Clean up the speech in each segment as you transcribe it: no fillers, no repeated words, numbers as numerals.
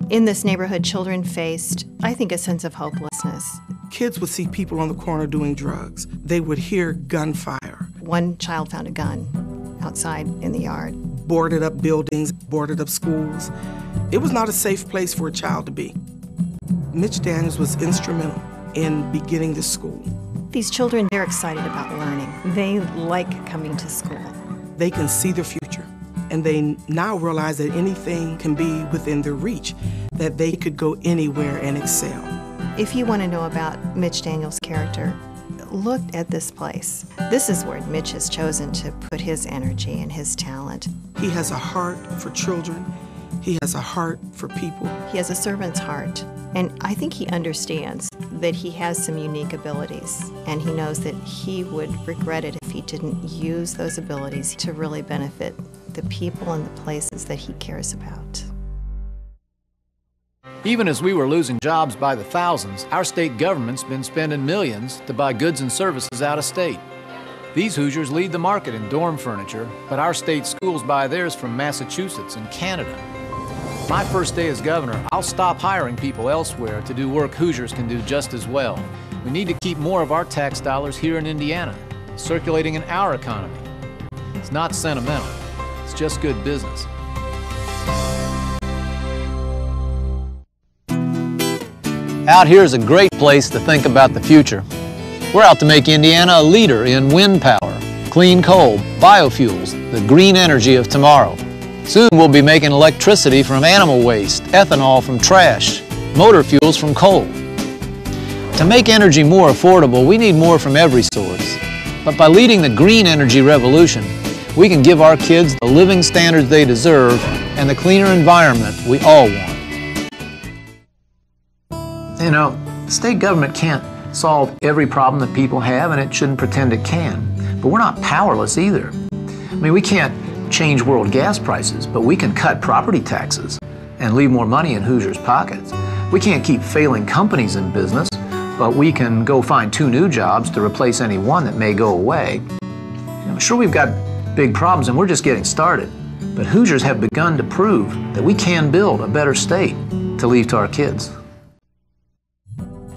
In this neighborhood, children faced, I think, a sense of hopelessness. Kids would see people on the corner doing drugs. They would hear gunfire. One child found a gun outside in the yard. Boarded up buildings, boarded up schools. It was not a safe place for a child to be. Mitch Daniels was instrumental in beginning this school. These children, they're excited about learning. They like coming to school. They can see their future, and they now realize that anything can be within their reach, that they could go anywhere and excel. If you want to know about Mitch Daniels' character, look at this place. This is where Mitch has chosen to put his energy and his talent. He has a heart for children. He has a heart for people. He has a servant's heart, and I think he understands that he has some unique abilities, and he knows that he would regret it if he didn't use those abilities to really benefit the people and the places that he cares about. Even as we were losing jobs by the thousands, our state government's been spending millions to buy goods and services out of state. These Hoosiers lead the market in dorm furniture, but our state schools buy theirs from Massachusetts and Canada. My first day as governor, I'll stop hiring people elsewhere to do work Hoosiers can do just as well. We need to keep more of our tax dollars here in Indiana, circulating in our economy. It's not sentimental, it's just good business. Out here is a great place to think about the future. We're out to make Indiana a leader in wind power, clean coal, biofuels, the green energy of tomorrow. Soon we'll be making electricity from animal waste, ethanol from trash, motor fuels from coal. To make energy more affordable, we need more from every source. But by leading the green energy revolution, we can give our kids the living standards they deserve and the cleaner environment we all want. You know, the state government can't solve every problem that people have, and it shouldn't pretend it can. But we're not powerless either. I mean, we can't change world gas prices, but we can cut property taxes and leave more money in Hoosiers' pockets. We can't keep failing companies in business, but we can go find 2 new jobs to replace any one that may go away. You know, sure, we've got big problems and we're just getting started, but Hoosiers have begun to prove that we can build a better state to leave to our kids.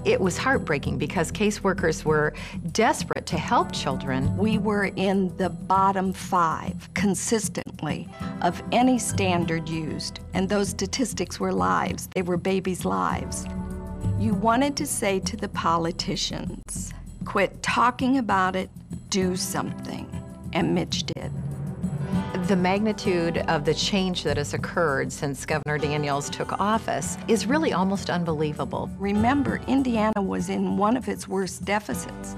It was heartbreaking because caseworkers were desperate to help children. We were in the bottom 5 consistently of any standard used, and those statistics were lives. They were babies' lives. You wanted to say to the politicians, quit talking about it, do something, and Mitch did. The magnitude of the change that has occurred since Governor Daniels took office is really almost unbelievable. Remember, Indiana was in one of its worst deficits.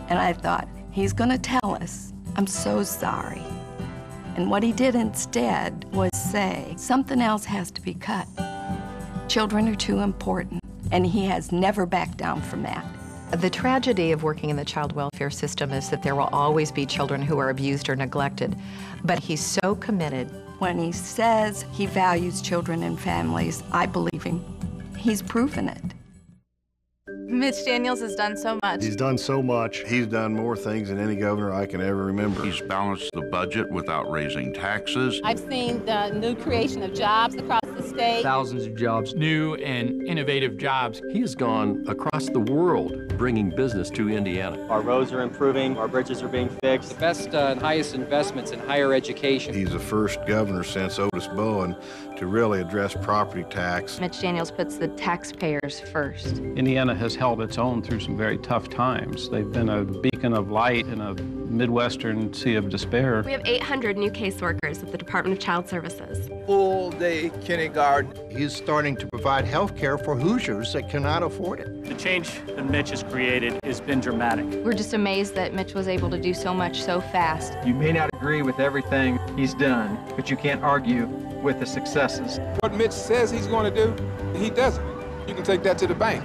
And I thought, he's going to tell us, I'm so sorry. And what he did instead was say, something else has to be cut. Children are too important, and he has never backed down from that. The tragedy of working in the child welfare system is that there will always be children who are abused or neglected, but he's so committed. When he says he values children and families, I believe him. He's proven it. Mitch Daniels has done so much. He's done so much. He's done more things than any governor I can ever remember. He's balanced the budget without raising taxes. I've seen the new creation of jobs across the state. Thousands of jobs, new and innovative jobs. He has gone across the world bringing business to Indiana. Our roads are improving, our bridges are being fixed. The best and highest investments in higher education. He's the first governor since Otis Bowen to really address property tax. Mitch Daniels puts the taxpayers first. Indiana has held its own through some very tough times. They've been a beacon of light in a Midwestern sea of despair. We have 800 new caseworkers at the Department of Child Services. Full-day kindergarten. He's starting to provide health care for Hoosiers that cannot afford it. The change that Mitch has created has been dramatic. We're just amazed that Mitch was able to do so much so fast. You may not agree with everything he's done, but you can't argue with the successes. What Mitch says he's going to do, he does it. You can take that to the bank.